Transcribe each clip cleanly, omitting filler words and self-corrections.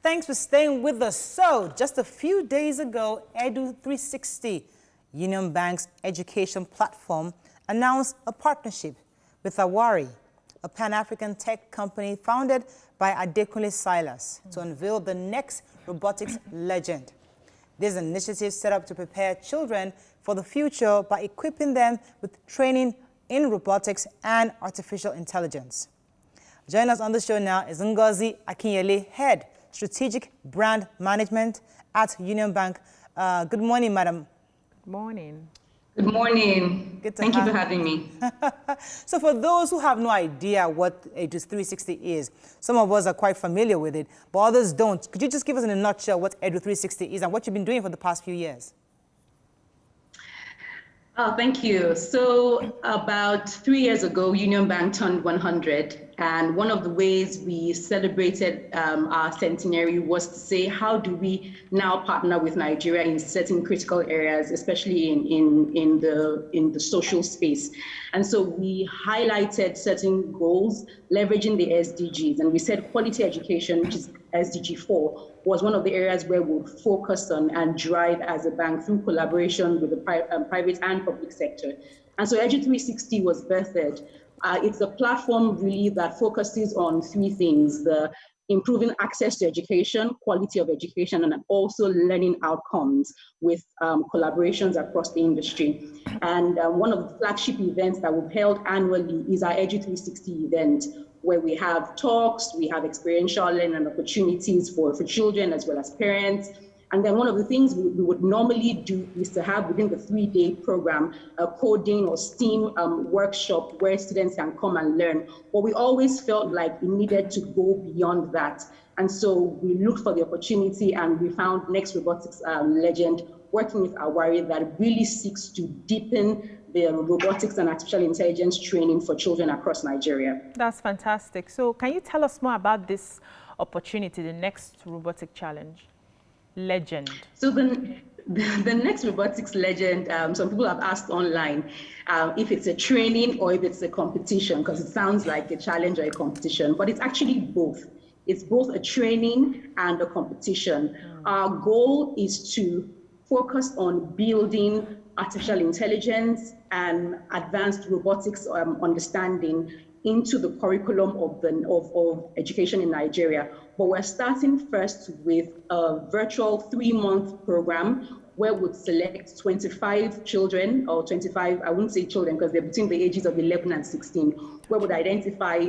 Thanks for staying with us. So, just a few days ago, EDU360, Union Bank's education platform, announced a partnership with Awari, a Pan-African tech company founded by Adekunle Silas, to unveil the next robotics legend. This initiative set up to prepare children for the future by equipping them with training in robotics and artificial intelligence. Joining us on the show now is Ngozi Akinyele, Head Strategic Brand Management at Union Bank. Good morning, madam. Good morning. Good morning. Thank you for having me. So for those who have no idea what EDU360 is, some of us are quite familiar with it, but others don't. Could you just give us in a nutshell what EDU360 is and what you've been doing for the past few years? Oh, thank you. So about 3 years ago, Union Bank turned 100. And one of the ways we celebrated our centenary was to say, how do we now partner with Nigeria in certain critical areas, especially in the social space? And so we highlighted certain goals, leveraging the SDGs. And we said quality education, which is SDG 4, was one of the areas where we'll focus on and drive as a bank through collaboration with the private and public sector. And so EDU360 was birthed. It's a platform really that focuses on three things: the improving access to education, quality of education, and also learning outcomes with collaborations across the industry. And one of the flagship events that we've held annually is our EDU360 event, where we have talks, we have experiential learning opportunities for children as well as parents. And then one of the things we would normally do is to have within the 3-day program a coding or STEAM workshop where students can come and learn. But we always felt like we needed to go beyond that. And so we looked for the opportunity and we found Next Robotics Legend, working with Awari, that really seeks to deepen the robotics and artificial intelligence training for children across Nigeria. That's fantastic. So can you tell us more about this opportunity, the Next Robotic Challenge? Legend. So the Next Robotics Legend, some people have asked online if it's a training or if it's a competition, because it sounds like a challenge or a competition, but it's actually both. It's both a training and a competition. Our goal is to focus on building artificial intelligence and advanced robotics understanding into the curriculum of education in Nigeria. But we're starting first with a virtual 3-month program where we'd select 25 children, or 25, I wouldn't say children because they're between the ages of 11 and 16, where we'd identify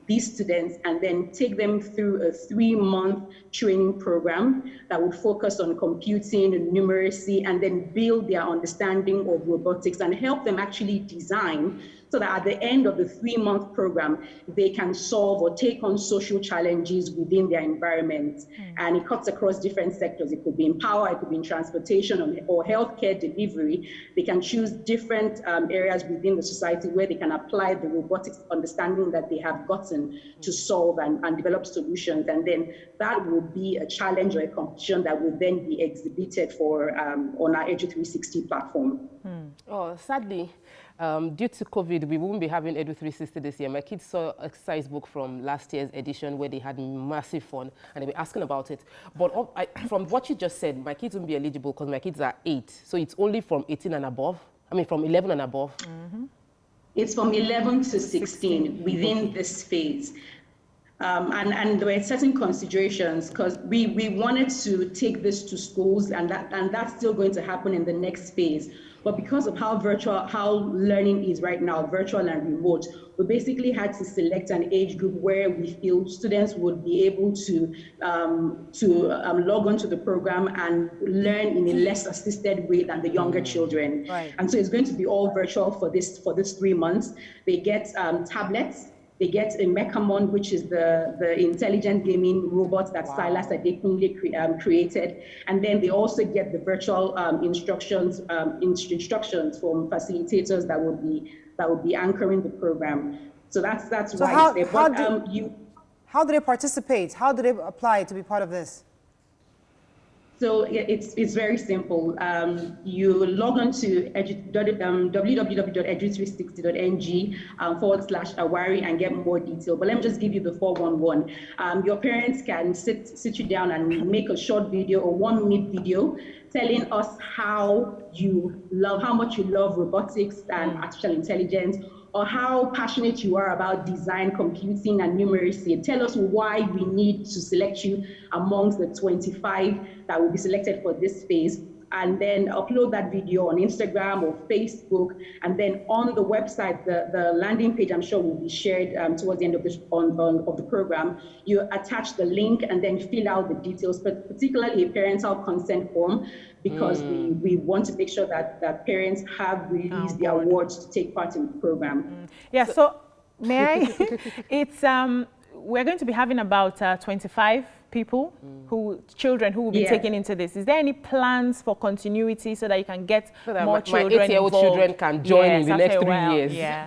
these students and then take them through a 3-month training program that would focus on computing and numeracy, and then build their understanding of robotics and help them actually design, so that at the end of the 3-month program, they can solve or take on social challenges within their environment. And it cuts across different sectors. It could be in power, it could be in transportation or healthcare delivery. They can choose different areas within the society where they can apply the robotics understanding that they have gotten to solve and develop solutions. And then that will be a challenge or a competition that will then be exhibited for on our EDU360 platform. Oh, sadly, due to COVID, we won't be having EDU360 this year. My kids saw a exercise book from last year's edition where they had massive fun and they were asking about it. But from what you just said, my kids won't be eligible because my kids are 8. So it's only from 18 and above. I mean, from 11 and above. It's from 11 to 16 within this phase. And there were certain considerations because we wanted to take this to schools, and that's still going to happen in the next phase. But because of how learning is right now, virtual and remote, we basically had to select an age group where we feel students would be able to log on to the program and learn in a less assisted way than the younger children. Right. And so it's going to be all virtual for this 3 months. They get tablets. They get a Mechamon, which is the intelligent gaming robot that Silas Adekunle created. And then they also get the virtual instructions from facilitators that would be anchoring the program. So that's so why how do they participate? How do they apply to be part of this? So it's very simple. You log on to www.edu360.ng /Awari and get more detail. But let me just give you the 411. Your parents can sit you down and make a short video or 1-minute video telling us how much you love robotics and artificial intelligence, or how passionate you are about design, computing, and numeracy. Tell us why we need to select you amongst the 25 that will be selected for this phase. And then upload that video on Instagram or Facebook. And then on the website, the landing page, I'm sure will be shared towards the end of the program. You attach the link and then fill out the details, but particularly a parental consent form, because we want to make sure that parents have released their awards to take part in the program. Yeah, so may I? It's we're going to be having about 25 people, children who will be taken into this. Is there any plans for continuity so that you can get more children my 8-year-old children can join in the next 3 years? Yeah.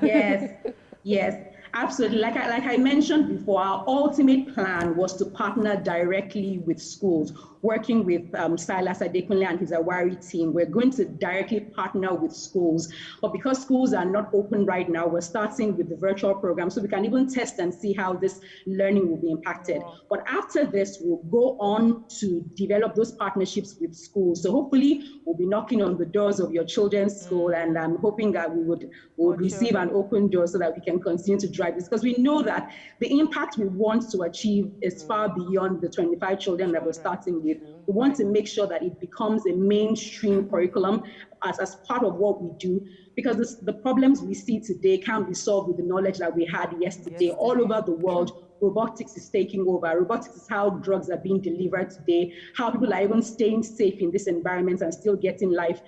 Yes. Absolutely. Like I mentioned before, our ultimate plan was to partner directly with schools, working with Silas Adekunle and his Awari team. We're going to directly partner with schools. But because schools are not open right now, we're starting with the virtual program so we can even test and see how this learning will be impacted. But after this, we'll go on to develop those partnerships with schools. So hopefully we'll be knocking on the doors of your children's school, and I'm hoping that we would receive an open door so that we can continue to drive this, because we know that the impact we want to achieve is far beyond the 25 children that we're starting with. We want to make sure that it becomes a mainstream curriculum as part of what we do, because the problems we see today can't be solved with the knowledge that we had yesterday. All over the world, robotics is taking over. Robotics is how drugs are being delivered today, how people are even staying safe in this environment and still getting life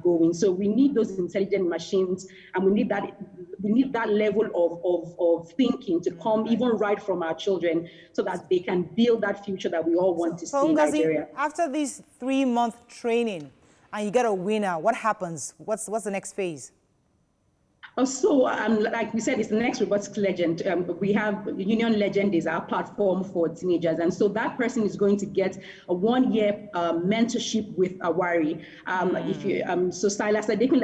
going. So we need those intelligent machines, and we need that level of thinking to come even right from our children, so that they can build that future that we all want to see in Nigeria. After this 3-month training and you get a winner, what happens? What's the next phase? So, like we said, it's the next Robotic Legend. We have Union Legend is our platform for teenagers, and so that person is going to get a 1-year mentorship with Awari. If you, so Silas Adekunle,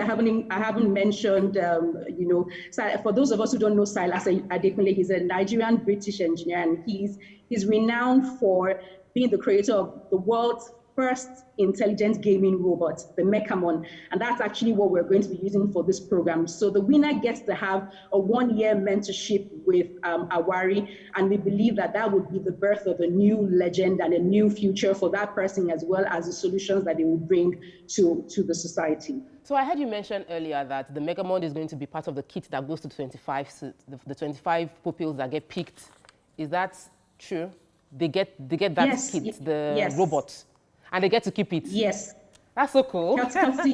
I haven't mentioned. For those of us who don't know Silas Adekunle, he's a Nigerian British engineer, and he's renowned for being the creator of the world's first intelligent gaming robot, the Mechamon, and that's actually what we're going to be using for this program. So the winner gets to have a 1-year mentorship with Awari, and we believe that would be the birth of a new legend and a new future for that person, as well as the solutions that they will bring to the society. So I heard you mention earlier that the Mechamon is going to be part of the kit that goes to 25, the 25 pupils that get picked. Is that true? They get that kit, the robot. And they get to keep it. Yes, that's so cool. Courtesy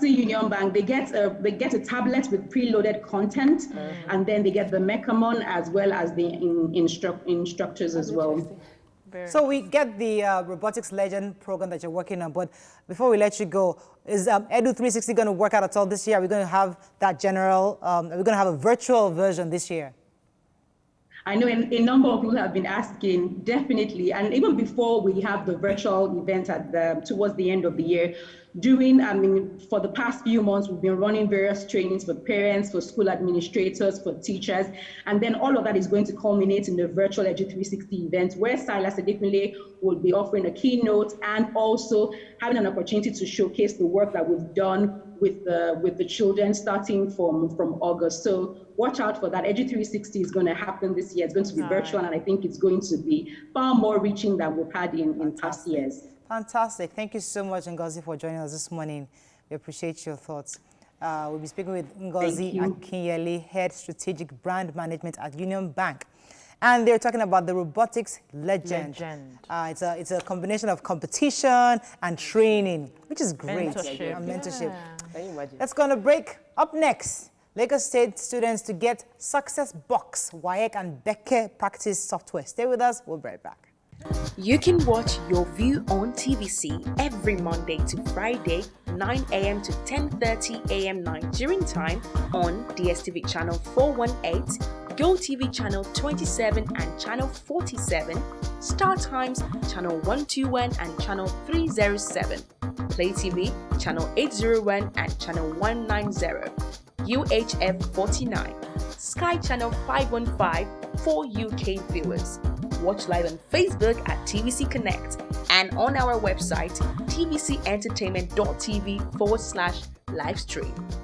Union Bank, they get a tablet with preloaded content, and then they get the Mechamon as well as the instructors as well. So we get the Robotics Legend program that you're working on, but before we let you go, is EDU360 going to work out at all this year? Are we going to have that general? Are we going to have a virtual version this year? I know a number of people have been asking, definitely, and even before we have the virtual event towards the end of the year, for the past few months, we've been running various trainings for parents, for school administrators, for teachers, and then all of that is going to culminate in the virtual EDU360 event, where Silas Adekunle will be offering a keynote and also having an opportunity to showcase the work that we've done with the children starting from August. So watch out for that. EDU360 is going to happen this year. It's going to be virtual, and I think it's going to be far more reaching than we've had in past years. Fantastic. Thank you so much, Ngozi, for joining us this morning. We appreciate your thoughts. We'll be speaking with Ngozi Akinyele, Head Strategic Brand Management at Union Bank. And they're talking about the Robotics Legend. It's a combination of competition and training, which is great. Mentorship. Yeah. Let's go on a break. Up next, Lagos State students to get Success Box, WAEC and Becker practice software. Stay with us. We'll be right back. You can watch Your View on TVC every Monday to Friday, 9 a.m. to 10:30 a.m. Nigerian time on DSTV channel 418 GOTV channel 27 and channel 47, StarTimes channel 121 and channel 307, Play TV channel 801 and channel 190, UHF 49, Sky channel 515 for UK viewers. Watch live on Facebook at TVC Connect and on our website tvcentertainment.tv/livestream.